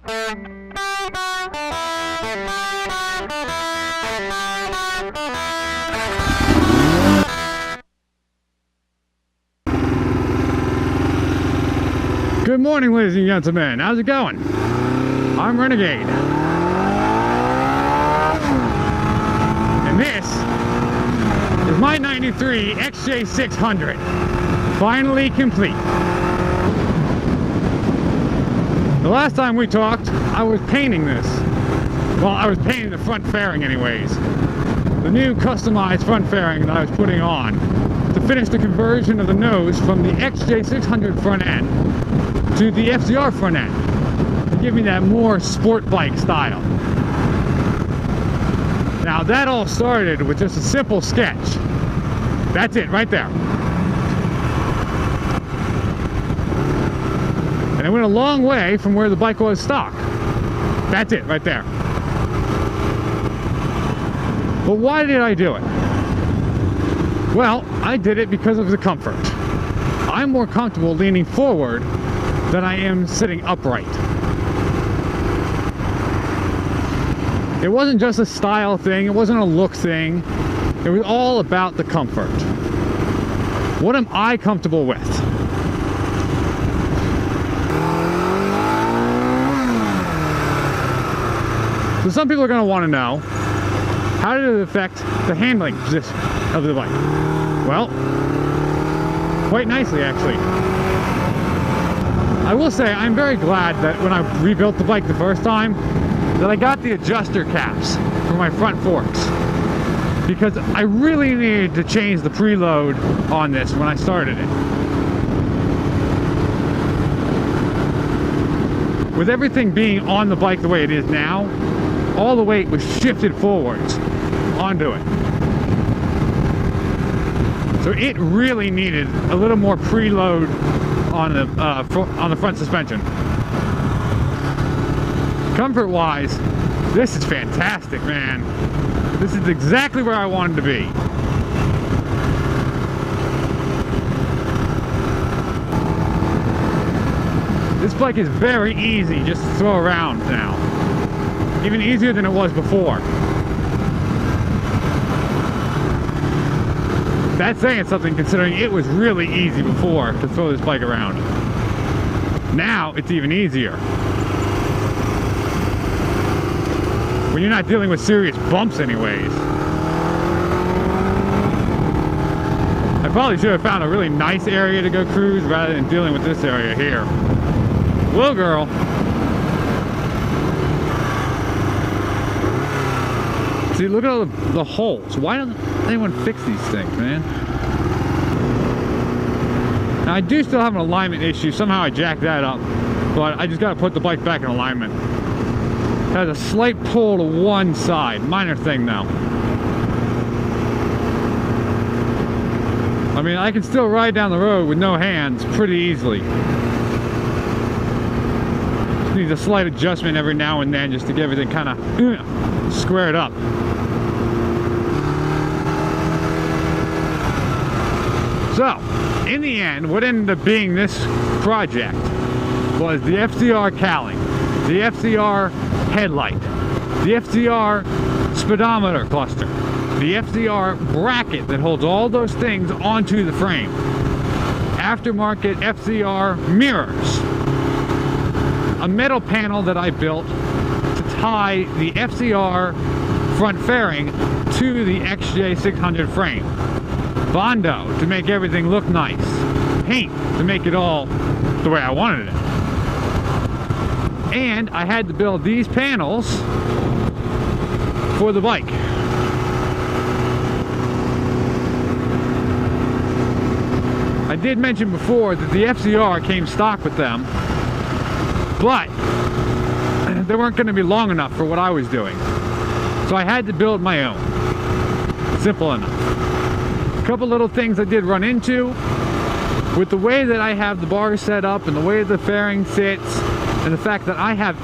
Good morning, ladies and gentlemen. How's it going? I'm Renegade. And this is my 93 XJ600. Finally complete. The last time we talked, I was painting this. Well, I was painting the front fairing anyways. The new customized front fairing that I was putting on to finish the conversion of the nose from the XJ600 front end to the FZR front end to give me that more sport bike style. Now that all started with just a simple sketch. That's it right there. And it went a long way from where the bike was stock. That's it right there. But why did I do it? Well, I did it because of the comfort. I'm more comfortable leaning forward than I am sitting upright. It wasn't just a style thing, it wasn't a look thing, it was all about the comfort. What am I comfortable with? So some people are going to want to know, how did it affect the handling position of the bike? Well, quite nicely actually. I will say I'm very glad that when I rebuilt the bike the first time that I got the adjuster caps for my front forks, because I really needed to change the preload on this when I started it. With everything being on the bike the way it is now, all the weight was shifted forwards onto it. So it really needed a little more preload on the front suspension. Comfort-wise, this is fantastic, man. This is exactly where I wanted to be. This bike is very easy just to throw around now. Even easier than it was before. That's saying something considering it was really easy before to throw this bike around. Now it's even easier. When you're not dealing with serious bumps anyways. I probably should have found a really nice area to go cruise rather than dealing with this area here. Whoa, girl. See, look at all the holes. Why doesn't anyone fix these things, man? Now, I do still have an alignment issue. Somehow I jacked that up. But I just got to put the bike back in alignment. It has a slight pull to one side. Minor thing, though. I mean, I can still ride down the road with no hands pretty easily. Just needs a slight adjustment every now and then just to get everything kind of squared up. So, in the end, what ended up being this project was the FZR cowling, the FZR headlight, the FZR speedometer cluster, the FZR bracket that holds all those things onto the frame, aftermarket FZR mirrors, a metal panel that I built to tie the FZR front fairing to the XJ600 frame, Bondo to make everything look nice, paint to make it all the way I wanted it. And I had to build these panels for the bike. I did mention before that the FZR came stock with them, but they weren't going to be long enough for what I was doing. So I had to build my own. Simple enough. A couple little things I did run into with the way that I have the bar set up and the way the fairing sits and the fact that I have an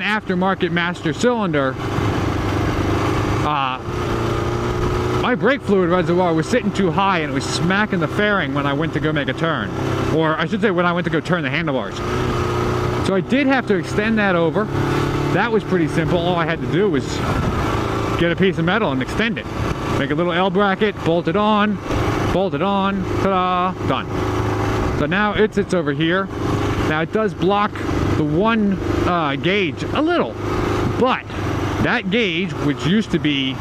aftermarket master cylinder. My brake fluid reservoir was sitting too high and it was smacking the fairing when I went to go make a turn. Or I should say when I went to go turn the handlebars. So I did have to extend that over. That was pretty simple. All I had to do was get a piece of metal and extend it. Make a little L bracket, bolt it on, ta-da, done. So now it sits over here. Now it does block the one gauge a little, but that gauge, which used to be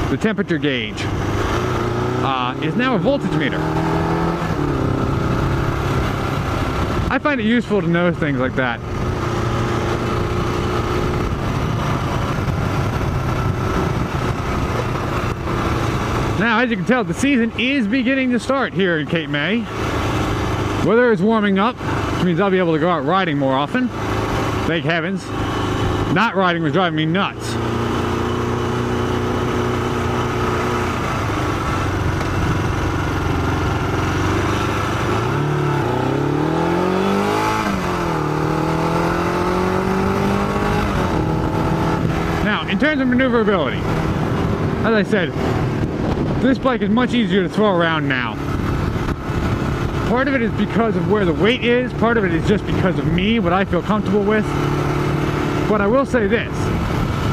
the temperature gauge, is now a voltage meter. I find it useful to know things like that. Now, as you can tell, the season is beginning to start here in Cape May. Weather is warming up, which means I'll be able to go out riding more often. Thank heavens. Not riding was driving me nuts. Now, in terms of maneuverability, as I said, this bike is much easier to throw around now. Part of it is because of where the weight is, part of it is just because of me, what I feel comfortable with. But I will say this,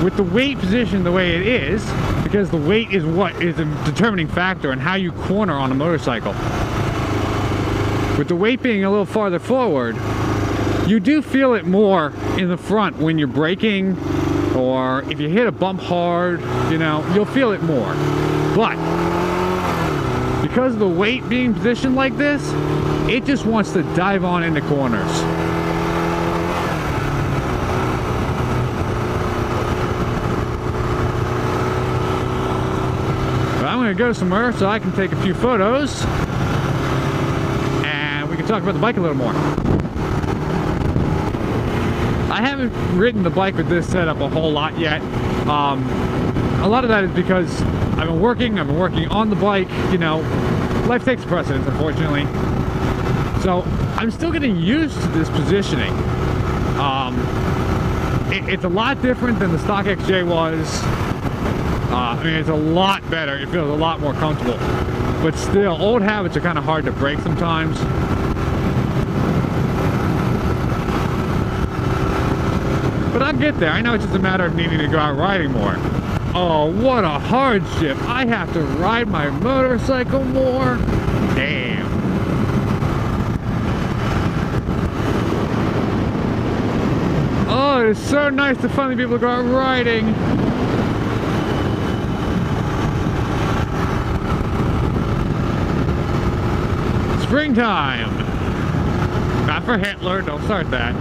with the weight position the way it is, because the weight is what is a determining factor in how you corner on a motorcycle. With the weight being a little farther forward, you do feel it more in the front when you're braking, or if you hit a bump hard, you know, you'll feel it more. But because of the weight being positioned like this, it just wants to dive on into corners. But I'm going to go somewhere so I can take a few photos and we can talk about the bike a little more. I haven't ridden the bike with this setup a whole lot yet. A lot of that is because I've been working on the bike, you know, life takes precedence, unfortunately. So I'm still getting used to this positioning. It's a lot different than the stock XJ was. I mean, it's a lot better. It feels a lot more comfortable. But still, old habits are kind of hard to break sometimes. But I'll get there. I know it's just a matter of needing to go out riding more. Oh, what a hardship. I have to ride my motorcycle more. Damn. Oh, it's so nice to finally be able to go out riding. Springtime. Not for Hitler, don't start that.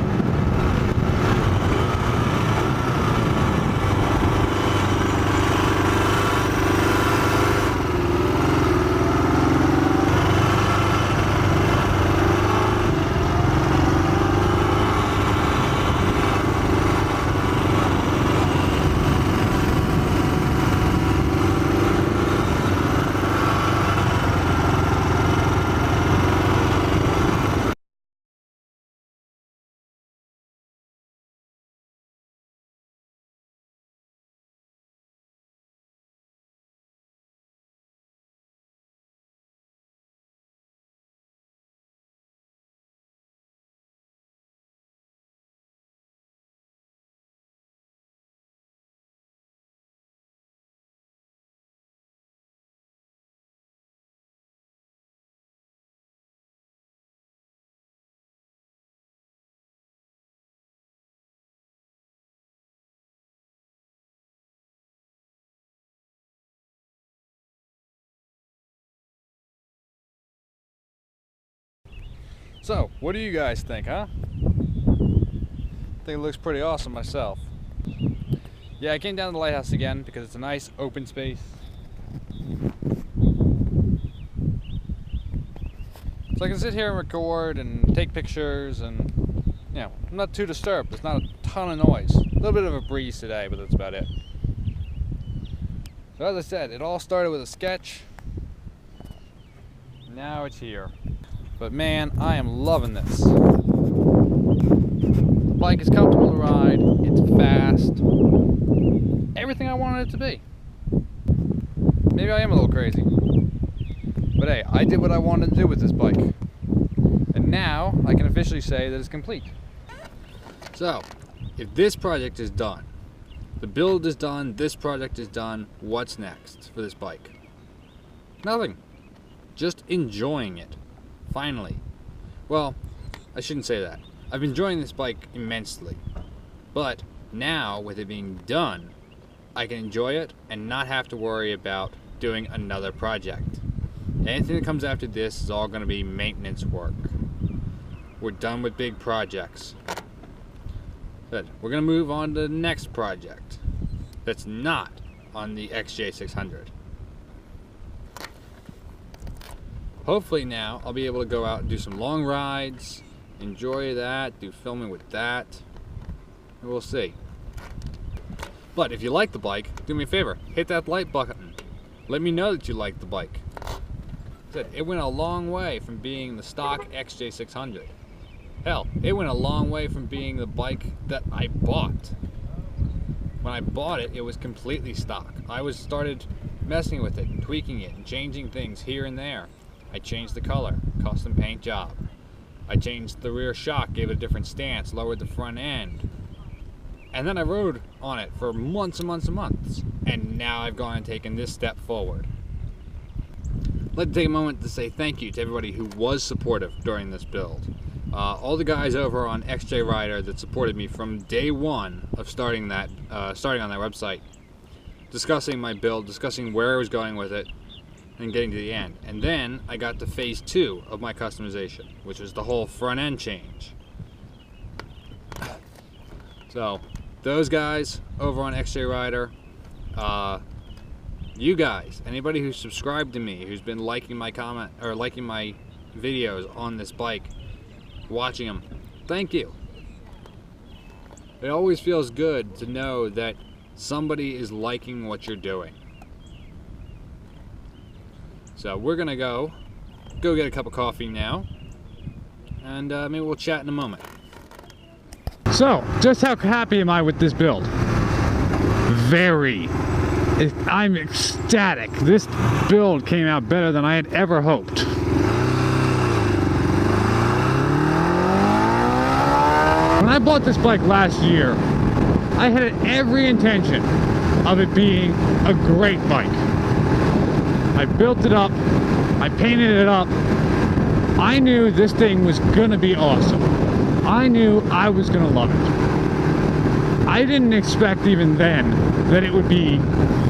So, what do you guys think, huh? I think it looks pretty awesome myself. Yeah, I came down to the lighthouse again because it's a nice open space. So I can sit here and record and take pictures and, you know, I'm not too disturbed. There's not a ton of noise. A little bit of a breeze today, but that's about it. So as I said, it all started with a sketch. Now it's here. But man, I am loving this. The bike is comfortable to ride, it's fast, everything I wanted it to be. Maybe I am a little crazy. But hey, I did what I wanted to do with this bike. And now, I can officially say that it's complete. So, if this project is done, the build is done, this project is done, what's next for this bike? Nothing. Just enjoying it. Finally. Well, I shouldn't say that. I've been enjoying this bike immensely. But now, with it being done, I can enjoy it and not have to worry about doing another project. Anything that comes after this is all going to be maintenance work. We're done with big projects. Good. We're going to move on to the next project that's not on the XJ600. Hopefully now I'll be able to go out and do some long rides, enjoy that, do filming with that, and we'll see. But if you like the bike, do me a favor, hit that like button. Let me know that you like the bike. It went a long way from being the stock XJ600. Hell, it went a long way from being the bike that I bought. When I bought it, it was completely stock. I started messing with it and tweaking it and changing things here and there. I changed the color, custom paint job. I changed the rear shock, gave it a different stance, lowered the front end. And then I rode on it for months and months and months. And now I've gone and taken this step forward. I'd like to take a moment to say thank you to everybody who was supportive during this build. All the guys over on XJ Rider that supported me from day one of starting on that website, discussing my build, discussing where I was going with it, and getting to the end. And then I got to phase 2 of my customization, which was the whole front end change. So those guys over on XJ Rider, you guys, anybody who's subscribed to me, who's been liking my comment or liking my videos on this bike, watching them, thank you. It always feels good to know that somebody is liking what you're doing. So we're gonna go get a cup of coffee now, and maybe we'll chat in a moment. So, just how happy am I with this build? Very. I'm ecstatic. This build came out better than I had ever hoped. When I bought this bike last year, I had every intention of it being a great bike. I built it up, I painted it up. I knew this thing was gonna be awesome. I knew I was gonna love it. I didn't expect even then that it would be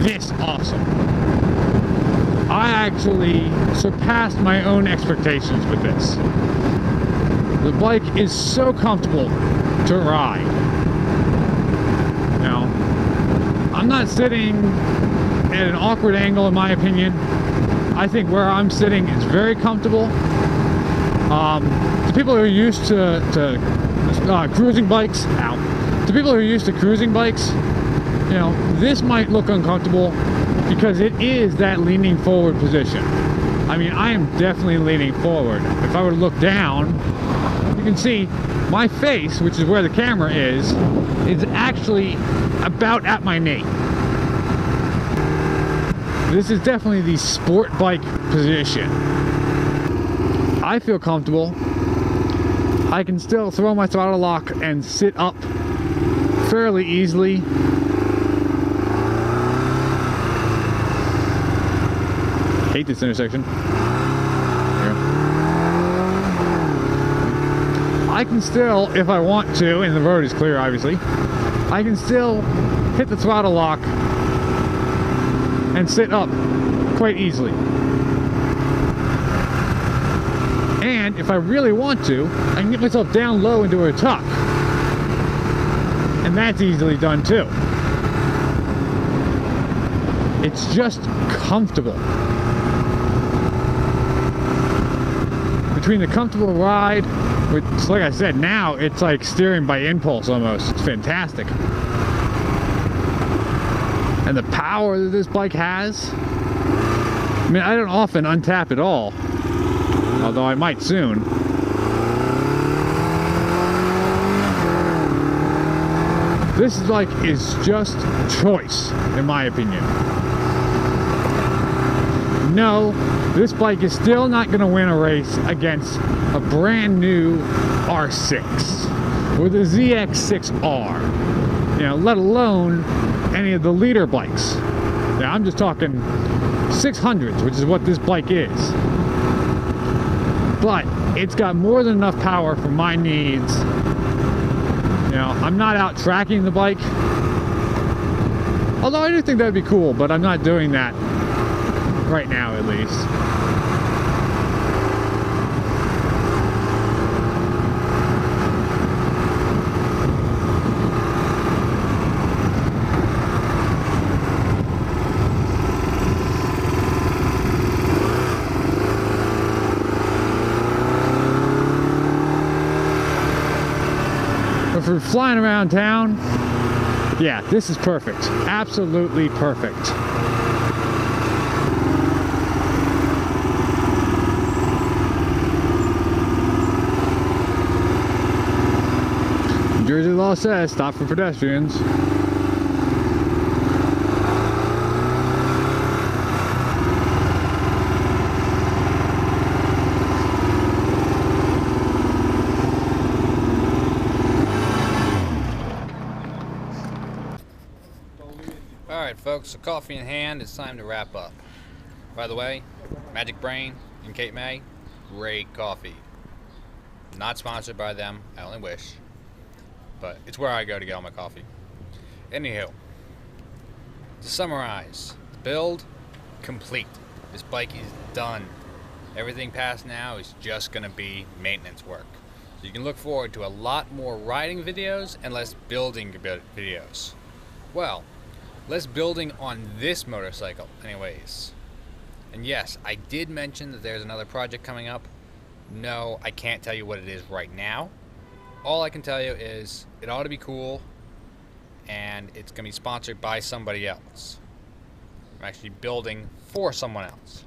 this awesome. I actually surpassed my own expectations with this. The bike is so comfortable to ride. Now, I'm not sitting at an awkward angle in my opinion. I think where I'm sitting is very comfortable. To people who are used to cruising bikes, to people who are used to cruising bikes, you know, this might look uncomfortable because it is that leaning forward position. I mean, I am definitely leaning forward. If I were to look down, you can see my face, which is where the camera is actually about at my knee. This is definitely the sport bike position. I feel comfortable. I can still throw my throttle lock and sit up fairly easily. Hate this intersection. Here. I can still, if I want to, and the road is clear obviously, I can still hit the throttle lock and sit up quite easily. And if I really want to, I can get myself down low into a tuck. And that's easily done too. It's just comfortable. Between the comfortable ride, which, like I said, now it's like steering by impulse almost. It's fantastic. And the power that this bike has, I mean, I don't often untap at all, although I might soon. This bike is just choice, in my opinion. No, this bike is still not going to win a race against a brand new R6 or the ZX6R, you know, let alone any of the leader bikes. Now I'm just talking 600s, which is what this bike is. But it's got more than enough power for my needs. You know, I'm not out tracking the bike. Although I do think that'd be cool, but I'm not doing that right now, at least. But for flying around town, yeah, this is perfect. Absolutely perfect. New Jersey law says stop for pedestrians. Alright folks, so coffee in hand, it's time to wrap up. By the way, Magic Brain and Cape May, great coffee. Not sponsored by them, I only wish. But it's where I go to get all my coffee. Anywho, to summarize, the build, complete. This bike is done. Everything past now is just going to be maintenance work. So you can look forward to a lot more riding videos and less building videos. Well, less building on this motorcycle anyways. And yes, I did mention that there's another project coming up. No, I can't tell you what it is right now. All I can tell you is it ought to be cool, and it's going to be sponsored by somebody else. I'm actually building for someone else.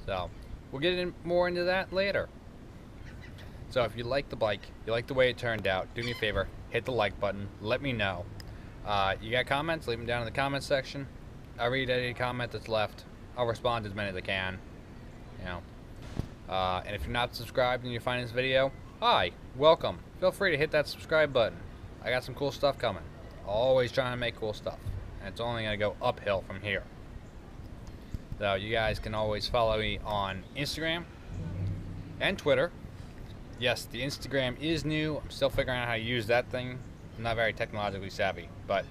So we'll get more into that later. So if you like the bike, you like the way it turned out, do me a favor, hit the like button, let me know. You got comments, leave them down in the comments section. I'll read any comment that's left. I'll respond to as many as I can. You know. And if you're not subscribed and you're finding this video, hi, welcome. Feel free to hit that subscribe button. I got some cool stuff coming. Always trying to make cool stuff. And it's only going to go uphill from here. So you guys can always follow me on Instagram and Twitter. Yes, the Instagram is new. I'm still figuring out how to use that thing. I'm not very technologically savvy, but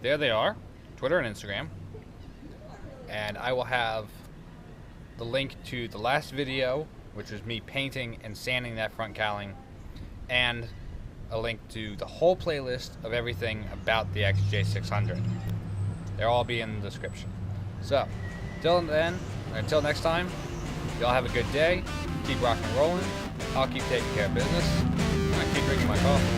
there they are, Twitter and Instagram. And I will have the link to the last video, which was me painting and sanding that front cowling, and a link to the whole playlist of everything about the XJ600. They'll all be in the description. So, until then, until next time, y'all have a good day, keep rocking and rolling, I'll keep taking care of business, and I keep drinking my coffee.